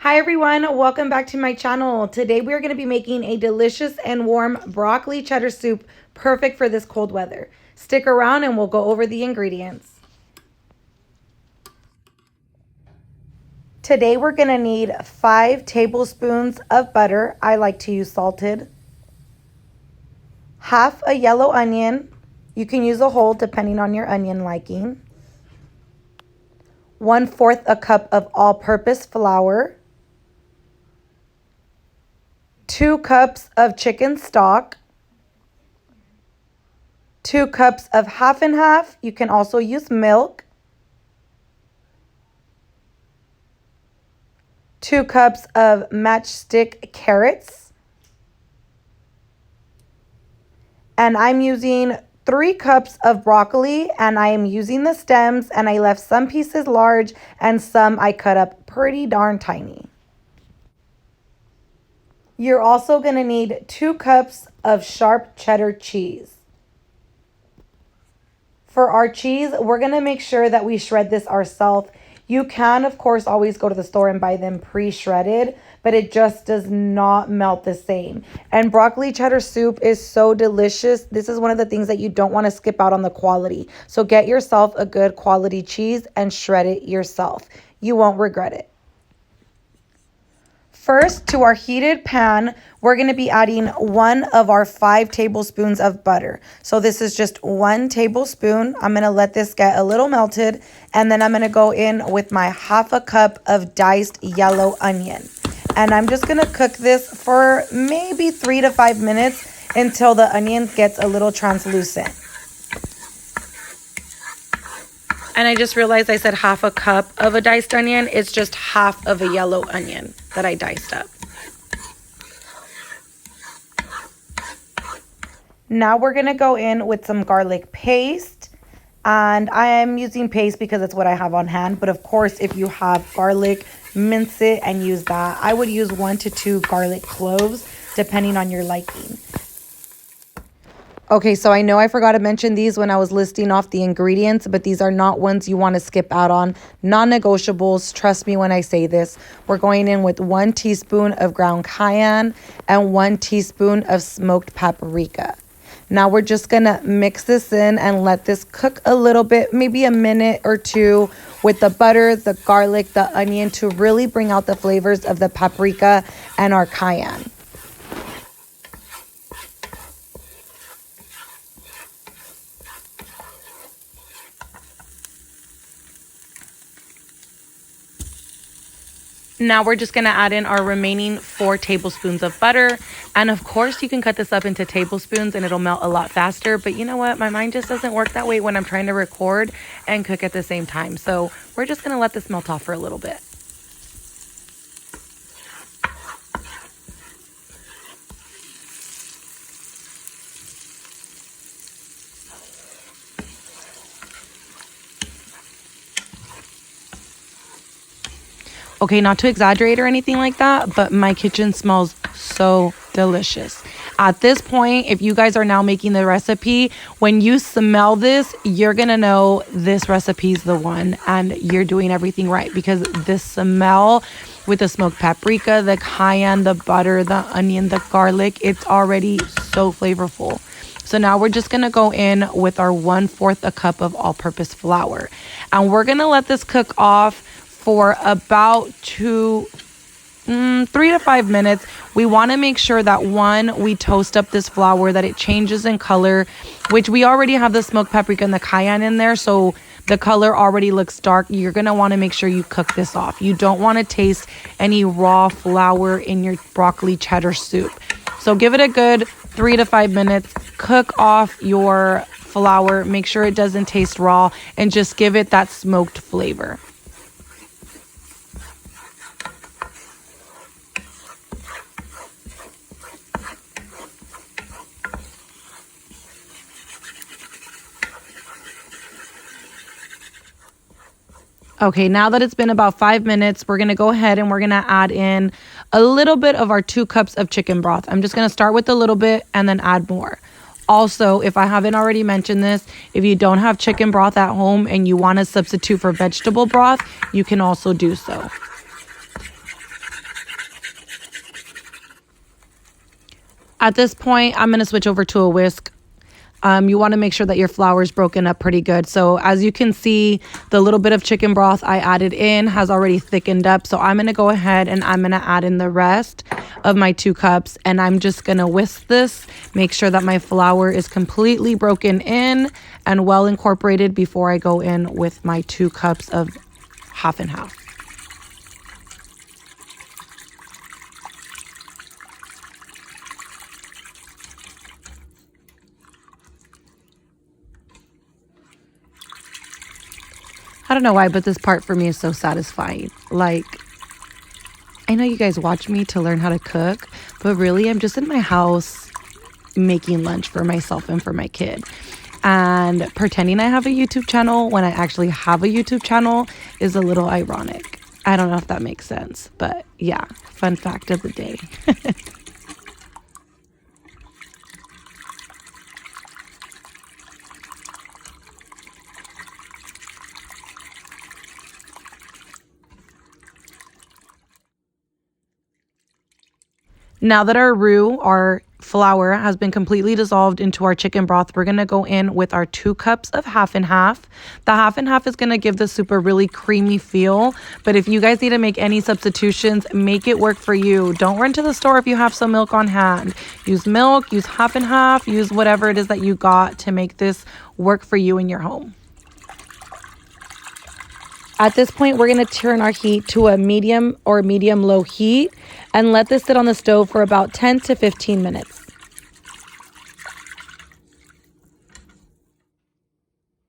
Hi everyone, welcome back to my channel. Today we are going to be making a delicious and warm broccoli cheddar soup, perfect for this cold weather. Stick around and we'll go over the ingredients. Today we're going to need 5 tablespoons of butter. I like to use salted. Half a yellow onion. You can use a whole depending on your onion liking. 1/4 a cup of all-purpose flour. 2 cups of chicken stock, 2 cups of half and half. You can also use milk. 2 cups of matchstick carrots. And I'm using 3 cups of broccoli, and I am using the stems, and I left some pieces large and some I cut up pretty darn tiny. You're also going to need 2 cups of sharp cheddar cheese. For our cheese, we're going to make sure that we shred this ourselves. You can, of course, always go to the store and buy them pre-shredded, but it just does not melt the same. And broccoli cheddar soup is so delicious. This is one of the things that you don't want to skip out on the quality. So get yourself a good quality cheese and shred it yourself. You won't regret it. First, to our heated pan, we're going to be adding 1 of our 5 tablespoons of butter. So this is just 1 tablespoon. I'm going to let this get a little melted, and then I'm going to go in with my half a cup of diced yellow onion. And I'm just going to cook this for maybe 3 to 5 minutes until the onion gets a little translucent. And I just realized I said half a cup of a diced onion. It's just half of a yellow onion that I diced up. Now we're going to go in with some garlic paste. And I am using paste because it's what I have on hand. But of course, if you have garlic, mince it and use that. I would use 1 to 2 garlic cloves, depending on your liking. Okay, so I know I forgot to mention these when I was listing off the ingredients, but these are not ones you want to skip out on. Non-negotiables, trust me when I say this. We're going in with 1 teaspoon of ground cayenne and 1 teaspoon of smoked paprika. Now we're just going to mix this in and let this cook a little bit, maybe a minute or 2 with the butter, the garlic, the onion to really bring out the flavors of the paprika and our cayenne. Now we're just going to add in our remaining 4 tablespoons of butter. And of course, you can cut this up into tablespoons and it'll melt a lot faster. But you know what? My mind just doesn't work that way when I'm trying to record and cook at the same time. So we're just going to let this melt off for a little bit. Okay, not to exaggerate or anything like that, but my kitchen smells so delicious. At this point, if you guys are now making the recipe, when you smell this, you're going to know this recipe is the one and you're doing everything right, because this smell with the smoked paprika, the cayenne, the butter, the onion, the garlic, it's already so flavorful. So now we're just going to go in with our 1/4 a cup of all-purpose flour. And we're going to let this cook off for about 3 to 5 minutes. We want to make sure that we toast up this flour, that it changes in color, which we already have the smoked paprika and the cayenne in there. So the color already looks dark. You're going to want to make sure you cook this off. You don't want to taste any raw flour in your broccoli cheddar soup. So give it a good 3 to 5 minutes. Cook off your flour. Make sure it doesn't taste raw and just give it that smoked flavor. Okay, now that it's been about 5 minutes, we're going to go ahead and we're going to add in a little bit of our 2 cups of chicken broth. I'm just going to start with a little bit and then add more. Also, if I haven't already mentioned this, if you don't have chicken broth at home and you want to substitute for vegetable broth, you can also do so. At this point, I'm going to switch over to a whisk. You want to make sure that your flour is broken up pretty good. So as you can see, the little bit of chicken broth I added in has already thickened up. So I'm going to go ahead and I'm going to add in the rest of my 2 cups. And I'm just going to whisk this, make sure that my flour is completely broken in and well incorporated before I go in with my 2 cups of half and half. I don't know why, but this part for me is so satisfying. Like, I know you guys watch me to learn how to cook, but really I'm just in my house making lunch for myself and for my kid. And pretending I have a YouTube channel when I actually have a YouTube channel is a little ironic. I don't know if that makes sense, but yeah, fun fact of the day. Now that our roux, our flour, has been completely dissolved into our chicken broth, we're going to go in with our 2 cups of half and half. The half and half is going to give the soup a really creamy feel. But if you guys need to make any substitutions, make it work for you. Don't run to the store if you have some milk on hand. Use milk, use half and half, use whatever it is that you got to make this work for you in your home. At this point, we're going to turn our heat to a medium or medium-low heat and let this sit on the stove for about 10 to 15 minutes.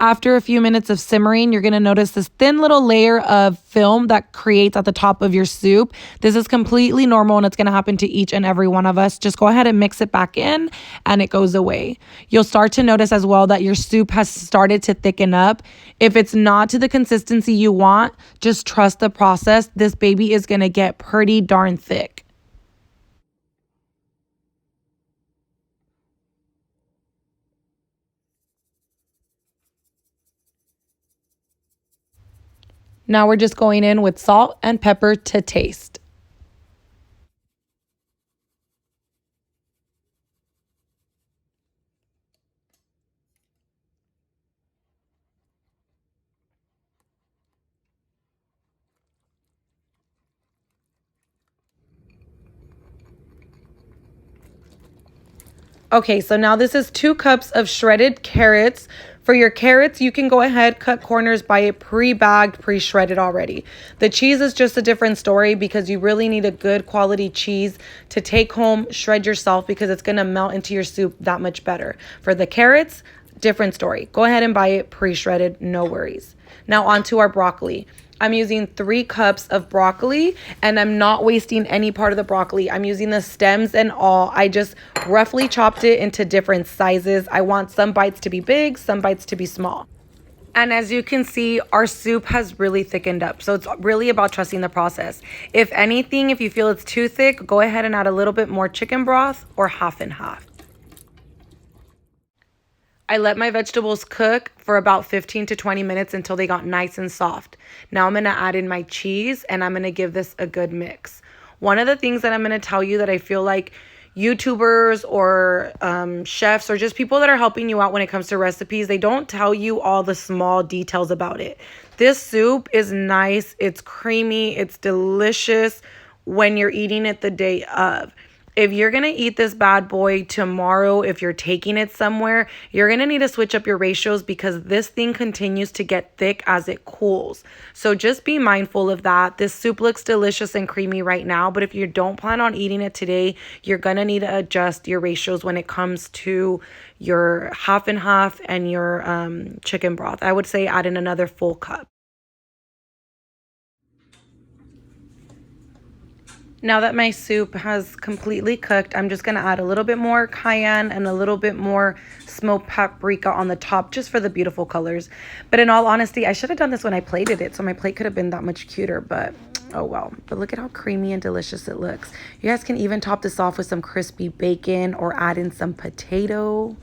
After a few minutes of simmering, you're going to notice this thin little layer of film that creates at the top of your soup. This is completely normal and it's going to happen to each and every one of us. Just go ahead and mix it back in and it goes away. You'll start to notice as well that your soup has started to thicken up. If it's not to the consistency you want, just trust the process. This baby is going to get pretty darn thick. Now we're just going in with salt and pepper to taste. Okay, so now this is 2 cups of shredded carrots. For your carrots, you can go ahead, cut corners, buy it pre-bagged, pre-shredded already. The cheese is just a different story because you really need a good quality cheese to take home, shred yourself because it's going to melt into your soup that much better. For the carrots, different story. Go ahead and buy it pre-shredded, no worries. Now on to our broccoli. I'm using 3 cups of broccoli and I'm not wasting any part of the broccoli. I'm using the stems and all. I just roughly chopped it into different sizes. I want some bites to be big, some bites to be small. And as you can see, our soup has really thickened up. So it's really about trusting the process. If anything, if you feel it's too thick, go ahead and add a little bit more chicken broth or half and half. I let my vegetables cook for about 15 to 20 minutes until they got nice and soft. Now I'm going to add in my cheese and I'm going to give this a good mix. One of the things that I'm going to tell you that I feel like YouTubers or chefs or just people that are helping you out when it comes to recipes, they don't tell you all the small details about it. This soup is nice, it's creamy, it's delicious when you're eating it the day of. If you're going to eat this bad boy tomorrow, if you're taking it somewhere, you're going to need to switch up your ratios because this thing continues to get thick as it cools. So just be mindful of that. This soup looks delicious and creamy right now, but if you don't plan on eating it today, you're going to need to adjust your ratios when it comes to your half and half and your chicken broth. I would say add in another full cup. Now that my soup has completely cooked, I'm just going to add a little bit more cayenne and a little bit more smoked paprika on the top just for the beautiful colors. But in all honesty, I should have done this when I plated it so my plate could have been that much cuter, but oh well. But look at how creamy and delicious it looks. You guys can even top this off with some crispy bacon or add in some potato.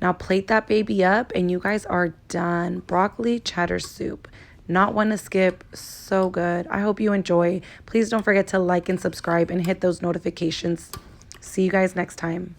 Now plate that baby up and you guys are done. Broccoli cheddar soup. Not one to skip. So good. I hope you enjoy. Please don't forget to like and subscribe and hit those notifications. See you guys next time.